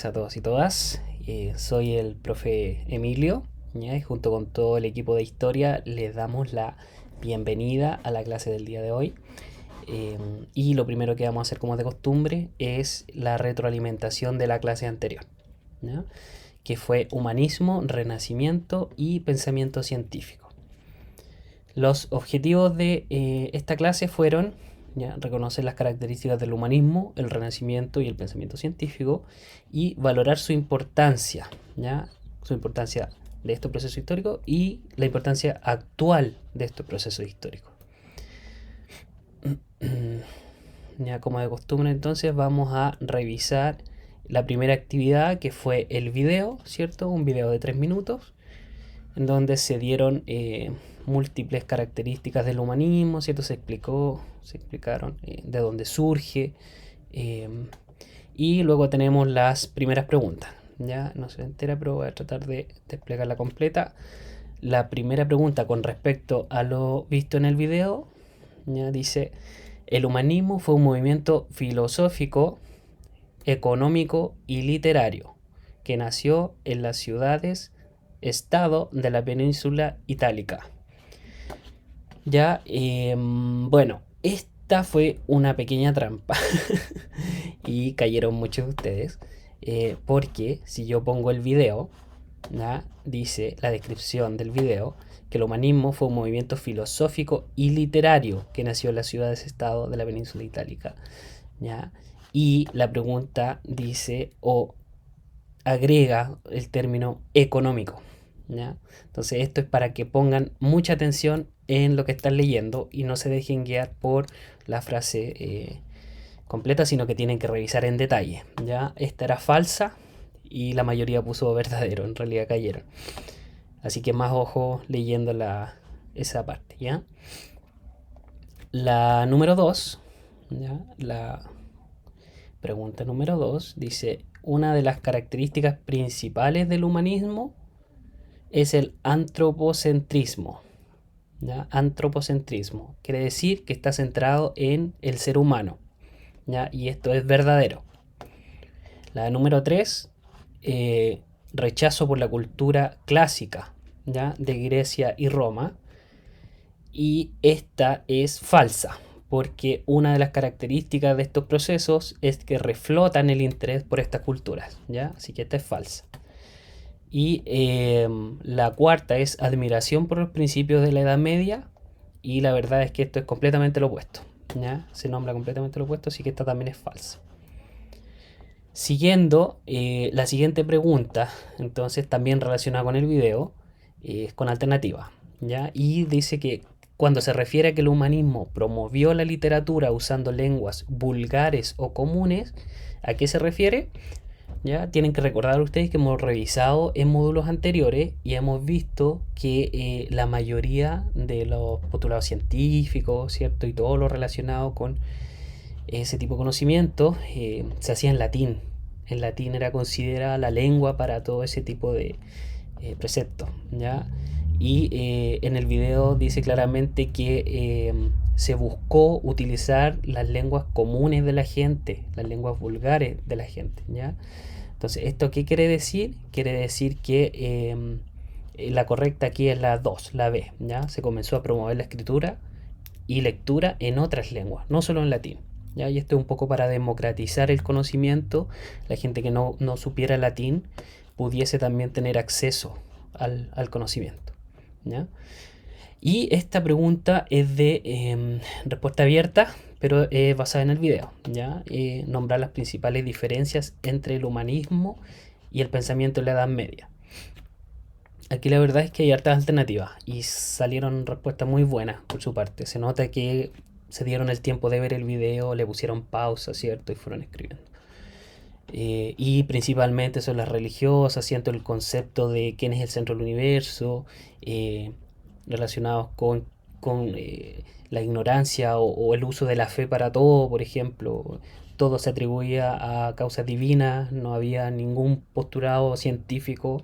A todos y todas, soy el profe Emilio, ¿ya? Y junto con todo el equipo de historia les damos la bienvenida a la clase del día de hoy. Y lo primero que vamos a hacer como de costumbre es la retroalimentación de la clase anterior, ¿ya? Que fue humanismo, renacimiento y pensamiento científico. Los objetivos de esta clase fueron, ¿ya?, reconocer las características del humanismo, el renacimiento y el pensamiento científico y valorar su importancia, ¿ya?, su importancia de estos procesos históricos y la importancia actual de estos procesos históricos. Ya como de costumbre, entonces vamos a revisar la primera actividad, que fue el video, ¿cierto? Un video de 3 minutos en donde se dieron múltiples características del humanismo, ¿cierto? Se explicaron de dónde surge, eh, y luego tenemos las primeras preguntas. Ya no se entera, pero voy a tratar de desplegarla completa. La primera pregunta con respecto a lo visto en el video, ya dice: el humanismo fue un movimiento filosófico, económico y literario que nació en las ciudades estado de la península itálica. Ya, bueno, esta fue una pequeña trampa y cayeron muchos de ustedes, porque si yo pongo el video, ¿ya?, dice la descripción del video que el humanismo fue un movimiento filosófico y literario que nació en las ciudades-estado de la península itálica, ¿ya? Y la pregunta dice o agrega el término económico, ¿ya? Entonces esto es para que pongan mucha atención en lo que están leyendo y no se dejen guiar por la frase completa, sino que tienen que revisar en detalle, ¿ya? Esta era falsa y la mayoría puso verdadero, en realidad cayeron. Así que más ojo leyendo esa parte, ¿ya? La número 2, ¿ya? La pregunta número 2 dice: una de las características principales del humanismo es el antropocentrismo. ¿Ya? Antropocentrismo quiere decir que está centrado en el ser humano, ¿ya? Y esto es verdadero. La número 3, rechazo por la cultura clásica, ¿ya?, de Grecia y Roma. Y esta es falsa, porque una de las características de estos procesos es que reflotan el interés por estas culturas, ¿ya? Así que esta es falsa. Y la cuarta es admiración por los principios de la Edad Media, y la verdad es que esto es completamente lo opuesto, ¿ya? Se nombra completamente lo opuesto, así que esta también es falsa. Siguiendo, la siguiente pregunta, entonces también relacionada con el video, es con alternativa, ¿ya? Y dice que cuando se refiere a que el humanismo promovió la literatura usando lenguas vulgares o comunes, ¿a qué se refiere? ¿Ya? Tienen que recordar ustedes que hemos revisado en módulos anteriores y hemos visto que la mayoría de los postulados científicos, ¿cierto?, y todo lo relacionado con ese tipo de conocimiento se hacía en latín. En latín era considerada la lengua para todo ese tipo de preceptos, ¿ya? Y en el video dice claramente que se buscó utilizar las lenguas comunes de la gente, las lenguas vulgares de la gente, ¿ya? Entonces, ¿esto qué quiere decir? Quiere decir que la correcta aquí es la 2, la B, ¿ya? Se comenzó a promover la escritura y lectura en otras lenguas, no solo en latín, ¿ya? Y esto es un poco para democratizar el conocimiento. La gente que no supiera latín pudiese también tener acceso al conocimiento, ¿ya? Y esta pregunta es de respuesta abierta, pero basada en el video, ¿ya? Nombrar las principales diferencias entre el humanismo y el pensamiento de la Edad Media. Aquí la verdad es que hay hartas alternativas y salieron respuestas muy buenas por su parte. Se nota que se dieron el tiempo de ver el video, le pusieron pausa, ¿cierto? Y fueron escribiendo. Y principalmente son las religiosas, siento el concepto de quién es el centro del universo, eh, relacionados con la ignorancia o el uso de la fe para todo, por ejemplo. Todo se atribuía a causas divinas, no había ningún postulado científico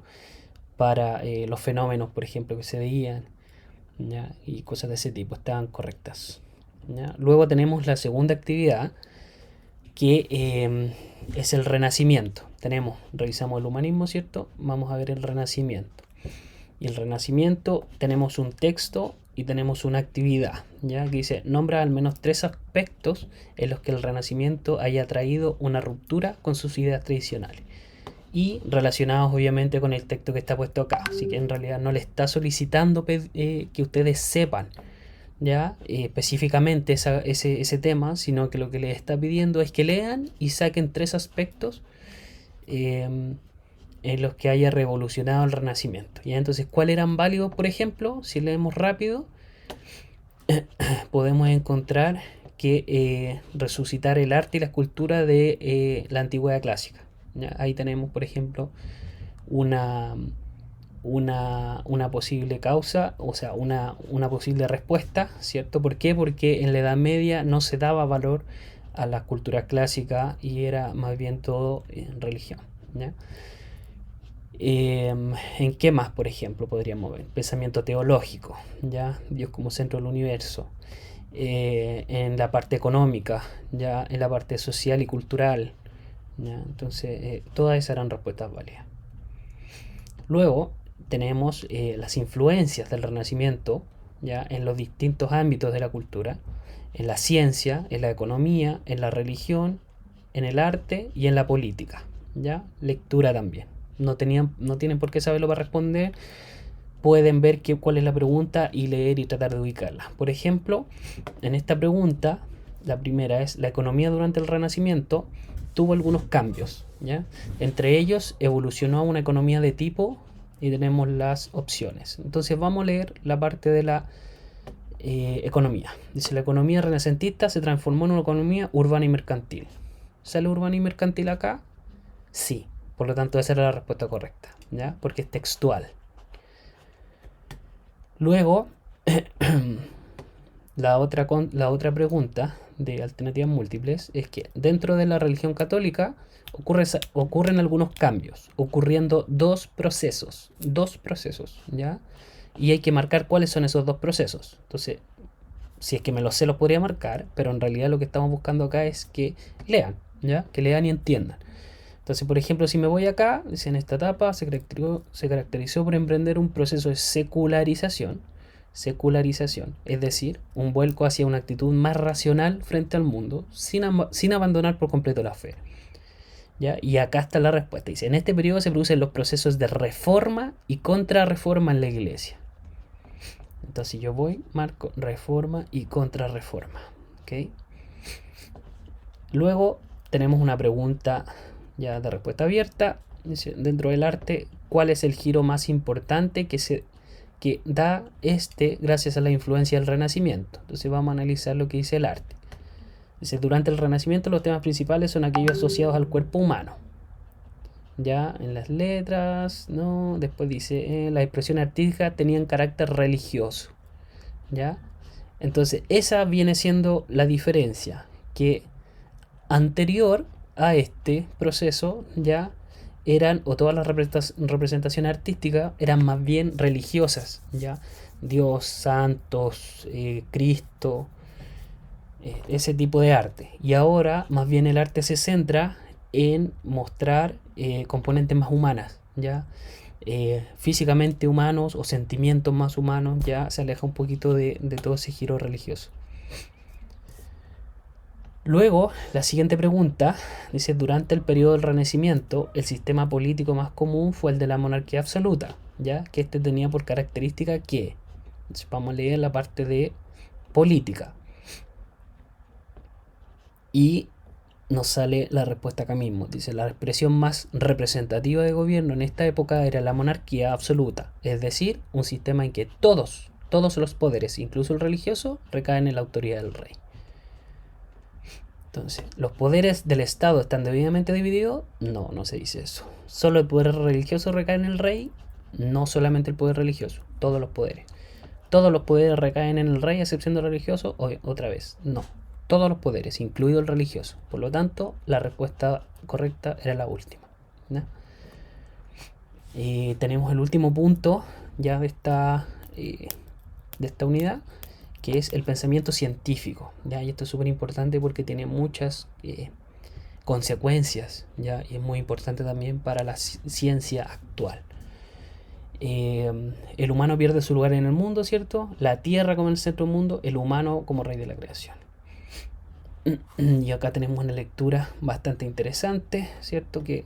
para los fenómenos, por ejemplo, que se veían, ¿ya? Y cosas de ese tipo estaban correctas, ¿ya? Luego tenemos la segunda actividad, que es el renacimiento. revisamos el humanismo, ¿cierto? Vamos a ver el Renacimiento. Y el Renacimiento tenemos un texto y tenemos una actividad, ¿ya? Que dice, nombra al menos 3 aspectos en los que el Renacimiento haya traído una ruptura con sus ideas tradicionales. Y relacionados obviamente con el texto que está puesto acá. Así que en realidad no le está solicitando que ustedes sepan, ¿ya? Específicamente ese tema, sino que lo que les está pidiendo es que lean y saquen 3 aspectos en los que haya revolucionado el Renacimiento. ¿Ya? Entonces, ¿cuáles eran válidos? Por ejemplo, si leemos rápido, podemos encontrar que resucitar el arte y la escultura de la antigüedad clásica. ¿Ya? Ahí tenemos, por ejemplo, una, una posible causa, o sea, una posible respuesta, ¿cierto? ¿Por qué? Porque en la Edad Media no se daba valor a la cultura clásica y era más bien todo religión, ¿ya? ¿En qué más, por ejemplo, podríamos ver? Pensamiento teológico, ¿ya? Dios como centro del universo. En la parte económica, ya en la parte social y cultural, ¿ya? Entonces, todas esas eran respuestas válidas. Luego tenemos las influencias del Renacimiento, ya en los distintos ámbitos de la cultura, en la ciencia, en la economía, en la religión, en el arte y en la política, ya lectura también. No tienen por qué saberlo para responder. Pueden ver cuál es la pregunta y leer y tratar de ubicarla. Por ejemplo, en esta pregunta, la primera es, la economía durante el Renacimiento tuvo algunos cambios, ¿ya? Entre ellos, evolucionó a una economía de tipo y tenemos las opciones. Entonces vamos a leer la parte de la economía. Dice, la economía renacentista se transformó en una economía urbana y mercantil. ¿Sale urbana y mercantil acá? Sí. Por lo tanto, esa era la respuesta correcta, ¿ya? Porque es textual. Luego, la otra pregunta de alternativas múltiples es que dentro de la religión católica ocurren algunos cambios, ocurriendo dos procesos, ¿ya? Y hay que marcar cuáles son esos 2 procesos. Entonces, si es que me los sé, los podría marcar, pero en realidad lo que estamos buscando acá es que lean, ¿ya? Que lean y entiendan. Entonces, por ejemplo, si me voy acá, dice, en esta etapa se caracterizó por emprender un proceso de secularización, es decir, un vuelco hacia una actitud más racional frente al mundo, sin abandonar por completo la fe. ¿Ya? Y acá está la respuesta. Dice, en este periodo se producen los procesos de reforma y contrarreforma en la iglesia. Entonces yo voy, marco reforma y contrarreforma. ¿Okay? Luego tenemos una pregunta ya de respuesta abierta. Dice, dentro del arte, ¿cuál es el giro más importante que da gracias a la influencia del Renacimiento? Entonces vamos a analizar lo que dice el arte. Dice, durante el Renacimiento los temas principales son aquellos asociados al cuerpo humano. Ya en las letras, ¿no? Después dice, las expresiones artísticas tenían carácter religioso. ¿Ya? Entonces esa viene siendo la diferencia, que anterior a este proceso ya o todas las representaciones artísticas eran más bien religiosas, ya Dios, santos, Cristo, ese tipo de arte. Y ahora más bien el arte se centra en mostrar componentes más humanas, ya físicamente humanos o sentimientos más humanos. Ya se aleja un poquito de todo ese giro religioso. Luego, la siguiente pregunta dice, durante el periodo del Renacimiento, el sistema político más común fue el de la monarquía absoluta, ya que tenía por característica que, vamos a leer la parte de política, y nos sale la respuesta acá mismo. Dice, la expresión más representativa de gobierno en esta época era la monarquía absoluta, es decir, un sistema en que todos los poderes, incluso el religioso, recaen en la autoridad del rey. Entonces, ¿los poderes del Estado están debidamente divididos? No, no se dice eso. ¿Solo el poder religioso recae en el rey? No solamente el poder religioso, todos los poderes. ¿Todos los poderes recaen en el rey a excepción del religioso? Otra vez, no. Todos los poderes, incluido el religioso. Por lo tanto, la respuesta correcta era la última, ¿no? Tenemos el último punto ya de esta unidad, que es el pensamiento científico, ¿ya? Y esto es súper importante porque tiene muchas consecuencias, ¿ya? Y es muy importante también para la ciencia actual. El humano pierde su lugar en el mundo, ¿cierto? La Tierra como el centro del mundo, el humano como rey de la creación. Y acá tenemos una lectura bastante interesante, ¿cierto? Que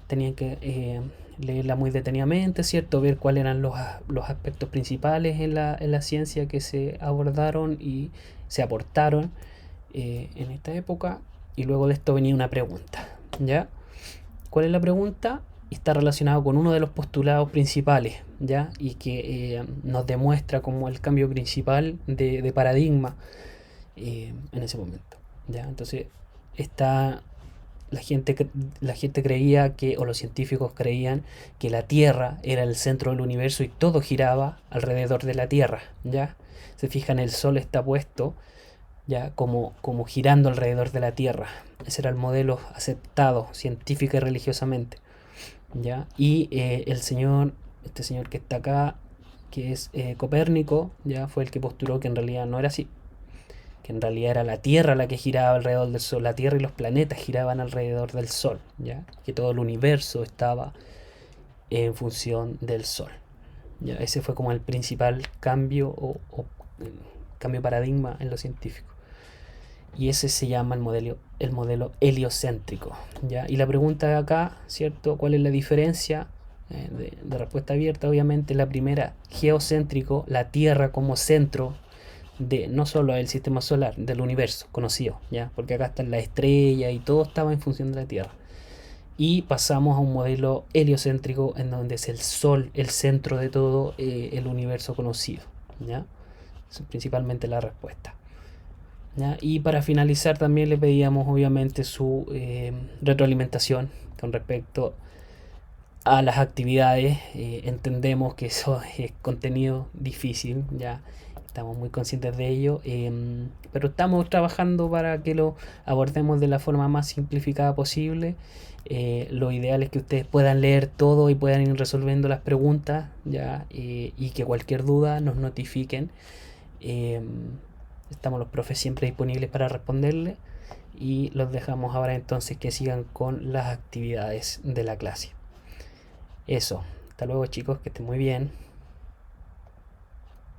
tenían que leerla muy detenidamente, ¿cierto? Ver cuáles eran los aspectos principales en la ciencia que se abordaron y se aportaron en esta época. Y luego de esto venía una pregunta, ¿ya? ¿Cuál es la pregunta? Está relacionado con uno de los postulados principales, ¿ya? Y que nos demuestra como el cambio principal de paradigma en ese momento, ¿ya? Entonces, está la gente creía que, o los científicos creían, que la Tierra era el centro del universo y todo giraba alrededor de la Tierra, ¿ya? Se fijan, el Sol está puesto, ¿ya? Como girando alrededor de la Tierra. Ese era el modelo aceptado científica y religiosamente, ¿ya? Y este señor que está acá, que es Copérnico, ¿ya? Fue el que postuló que en realidad no era así, que en realidad era la Tierra la que giraba alrededor del Sol, la Tierra y los planetas giraban alrededor del Sol, ¿ya? Que todo el universo estaba en función del Sol, ¿ya? Ese fue como el principal cambio o cambio de paradigma en lo científico. Y ese se llama el modelo heliocéntrico, ¿ya? Y la pregunta acá, ¿cierto? ¿Cuál es la diferencia? De respuesta abierta, obviamente, la primera, geocéntrico, la Tierra como centro de no solo el sistema solar, del universo conocido, ¿ya? Porque acá están las estrellas y todo estaba en función de la Tierra. Y pasamos a un modelo heliocéntrico en donde es el Sol el centro de todo el universo conocido, ¿ya? Esa es principalmente la respuesta, ¿ya? Y para finalizar también le pedíamos obviamente su retroalimentación con respecto a las actividades. Entendemos que eso es contenido difícil, ya estamos muy conscientes de ello, pero estamos trabajando para que lo abordemos de la forma más simplificada posible. Lo ideal es que ustedes puedan leer todo y puedan ir resolviendo las preguntas, ya, y que cualquier duda nos notifiquen. Eh, Estamos los profes siempre disponibles para responderle y los dejamos ahora entonces que sigan con las actividades de la clase. Eso, hasta luego chicos, que estén muy bien.